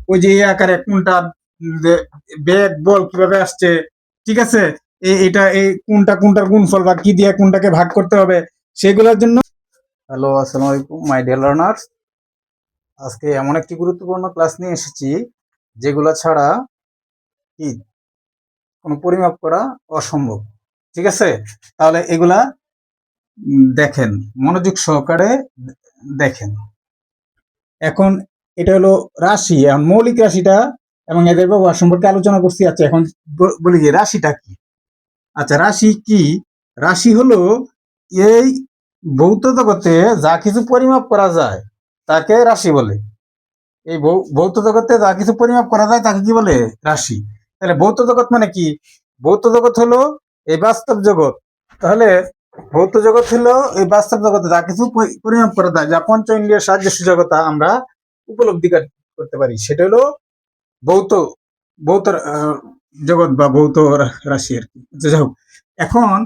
ওই যে এই আকারে কোনটা বেগ বল কিভাবে আসছে, ঠিক আছে, এটা এই কোনটা কোনটার গুণফল বা কি দিয়ে কোনটাকে ভাগ করতে হবে সেগুলোর জন্য। হ্যালো, আসসালামু আলাইকুম মাই ডিয়ার লার্নার্স। আজকে এমন একটি গুরুত্বপূর্ণ ক্লাস নিয়ে এসেছি যেগুলো ছাড়া কি কোনো পরিমাপ করা অসম্ভব। ঠিক আছে, তাহলে এগুলা দেখেন, মনোযোগ সহকারে দেখেন। এখন এটা হলো রাশি, এখন মৌলিক রাশিটা এবং এদের ব্যবহার সম্পর্কে আলোচনা করছি। আচ্ছা, এখন বলি যে রাশিটা কি। আচ্ছা, রাশি কি? রাশি হলো এই ভৌত জগতে যা কিছু পরিমাপ করা যায় তাকে রাশি বলে। এই ভৌত জগতে যা কিছু পরিমাপ করা যায় তাকে কি বলে? রাশি। তাহলে ভৌত জগৎ মানে কি? ভৌত জগৎ হলো এই বাস্তব জগৎ। তাহলে ভৌত জগৎ হলো এই বাস্তব জগতে যা কিছু পরিমাপ করা যায়, যা পঞ্চ ইন্দ্রিয়ের সাহায্যে সুযোগতা আমরা উপলব্ধি করতে পারি, সেটা হলো ভৌত ভৌত জগৎ বা ভৌত রাশি আর কি। যাই হোক, এখন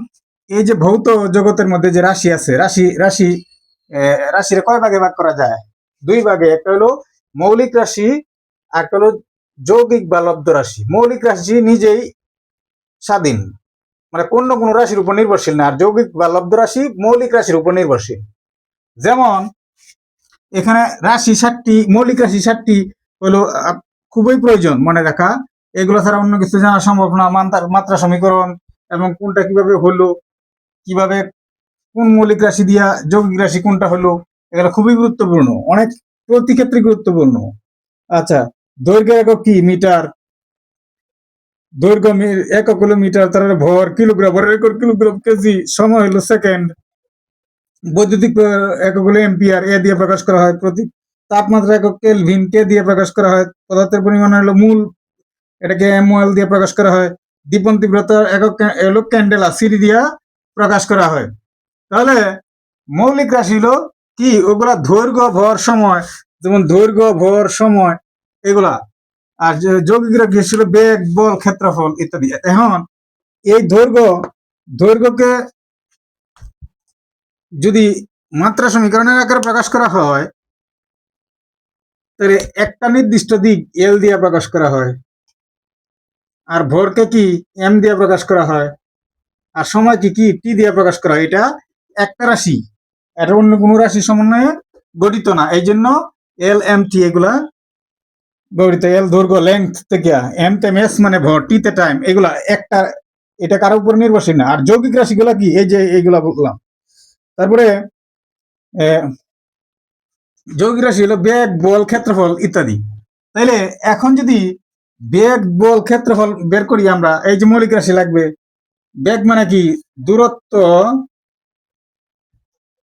এই যে ভৌত জগতের মধ্যে যে রাশি আছে, রাশির কয় ভাগে ভাগ করা যায়? দুই ভাগে। একটা হলো মৌলিক রাশি, আর একটা হলো যৌগিক বা লব্ধ রাশি। মৌলিক রাশি নিজেই স্বাধীন, মানে কোন কোন রাশির উপর নির্ভরশীল না। আর যৌগিক বা লব্ধ রাশি মৌলিক রাশির উপর নির্ভরশীল। যেমন এখানে রাশি 7টি, মৌলিক রাশি 7টি হলো খুবই প্রয়োজন মনে রাখা। এগুলো ছাড়া অন্য কিছু জানা সম্ভব না। মাত্রা সমীকরণ এবং কোনটা কিভাবে হলো, কিভাবে কোন মৌলিক রাশি দিয়া যৌগিক রাশি কোনটা হলো, এগুলো খুবই গুরুত্বপূর্ণ, অনেক প্রতি ক্ষেত্রে গুরুত্বপূর্ণ। আচ্ছা, দৈর্ঘ্যের একক কি? মিটার। দৈর্ঘ্য একক হলো মিটার। তারপরে ভর কিলোগ্রাম, ভরের একক কিলোগ্রাম, কেজি। সময় হলো সেকেন্ড। বৈদ্যুতিক একক হলো এম্পিয়ার, এ দিয়ে প্রকাশ করা হয়। প্রতি তাপমাত্রা একক কেলভিন, কে দিয়ে প্রকাশ করা হয়। পদার্থের পরিমাণ হলো মূল, এটাকে MOL দিয়ে প্রকাশ করা হয়। দীপন তীব্রতার একক হলো ক্যান্ডেলা, সিরি দিয়া প্রকাশ করা হয়। তাহলে মৌলিক রাশি হলো কি? ওগুলা দৈর্ঘ্য ভর সময়, যেমন দৈর্ঘ্য ভর সময় এগুলা। আর যৌগিক রাশি ছিল বেগ বল ক্ষেত্রফল ইত্যাদি। এখন এই দৈর্ঘ্যকে যদি মাত্রা সমীকরণের আকারে প্রকাশ করা হয়, তাহলে একটা নির্দিষ্ট দিক এল দিয়ে প্রকাশ করা হয়। আর ভরকে কি? এম দিয়ে প্রকাশ করা হয়। আর সময় কি কি? টি দিয়ে প্রকাশ করা হয়। এটা একটা রাশি, এটা অন্য কোনো রাশির সমন্বয়ে গঠিত না। এই জন্য এল এম টি এগুলা গঠিত। এল দৈর্ঘ্য, লেন্থ থেকে, এম তে মেস মানে ভর, টি তে টাইম, এগুলা একটা, এটা কারোর উপর নির্ভরশীল না। আর যৌগিক রাশিগুলা কি? এই যে এইগুলা বললাম। তারপরে যৌগিক রাশি হলো বেগ বল ক্ষেত্রফল ইত্যাদি। তাইলে এখন যদি বেগ বল ক্ষেত্রফল বের করি আমরা, এই যে মৌলিক রাশি লাগবে। বেগ মানে কি? দূরত্ব,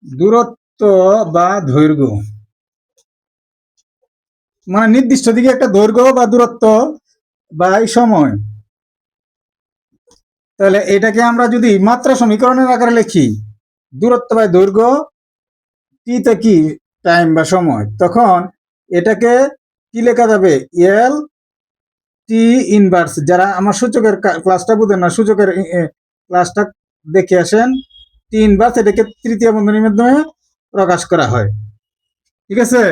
দূরত্ব বা দৈর্ঘ্য, মানে নির্দিষ্ট দিকে একটা দৈর্ঘ্য বা দূরত্ব বা এই সময়। তাহলে এটাকে আমরা যদি মাত্রা সমীকরণের আকারে লিখি, দূরত্ব বাই দৈর্ঘ্য, টি তে কি? টাইম বা সময়, তখন এটাকে কি লেখা যাবে? এল টি ইনভার্স। যারা আমার সূচকের ক্লাসটা বুঝেন না, সূচকের ক্লাসটা দেখে আসেন। টি ইনভার্স এটাকে তৃতীয় বন্ধনীর মাধ্যমে প্রকাশ করা হয়। ঠিক আছে,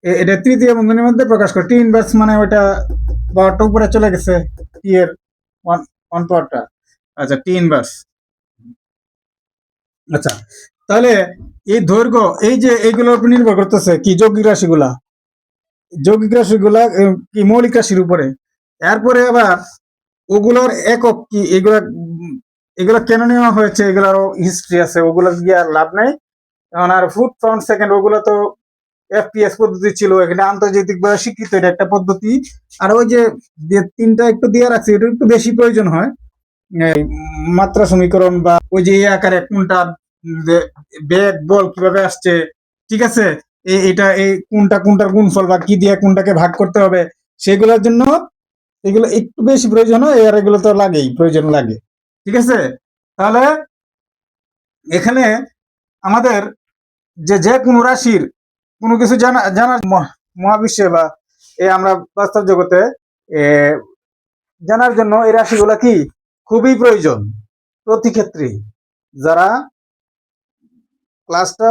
এটা তৃতীয় বন্ধনীর মধ্যে প্রকাশ করে। টি ইনভার্স মানে ওটা পাওয়ারটা উপরে চলে গেছে, টি এর ওয়ান পাওয়ারটা। আচ্ছা, টি ইনভার্স। আচ্ছা, তাহলে এই দৈর্ঘ্য, এই যে এইগুলোর উপর নির্ভর করতেছে কি? যৌগিক রাশিগুলা, যৌগিক রাশিগুলা কি মৌলিক রাশির উপরে। এরপরে আবার ওগুলোর একক কি? এগুলা এগুলা কেন নেওয়া হয়েছে? এগুলারও হিস্ট্রি আছে, ওগুলো গিয়ে আর লাভ নাই। কারণ আর ফুট পাউন্ড সেকেন্ড ওগুলো তো FPS পদ্ধতি ছিল, এখানে আন্তর্জাতিক ভাবে স্বীকৃত এটা একটা পদ্ধতি। আর ওই যে তিনটা একটু দিয়ে রাখছি, এটা একটু বেশি প্রয়োজন হয়। মাত্রা সমীকরণ বা ওই যে এই আকারে কোনটা বেগ বল কিভাবে আসছে, ঠিক আছে, এটা এই কোনটা কোনটার গুণফল বা কি দিয়ে কোনটাকে ভাগ করতে হবে, সেগুলোর জন্য এগুলো একটু বেশি প্রয়োজন হয়। আর এগুলো তো লাগেই, প্রয়োজন লাগে। ঠিক আছে, তাহলে এখানে আমাদের যে কোনো রাশির কোনো কিছু জানার মহাবিশ্বে বা আমরা বাস্তব জগতে জানার জন্য এই রাশিগুলা কি খুবই প্রয়োজন প্রতি ক্ষেত্রে। যারা ক্লাসটা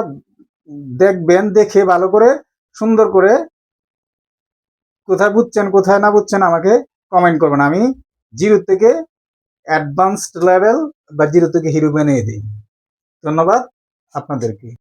দেখবেন, দেখে ভালো করে সুন্দর করে কোথায় বুঝছেন কোথায় না বুঝছেন আমাকে কমেন্ট করবেন। আমি জিরো থেকে অ্যাডভান্সড লেভেল বা জিরো থেকে হিরো বানিয়ে দিই। ধন্যবাদ আপনাদেরকে।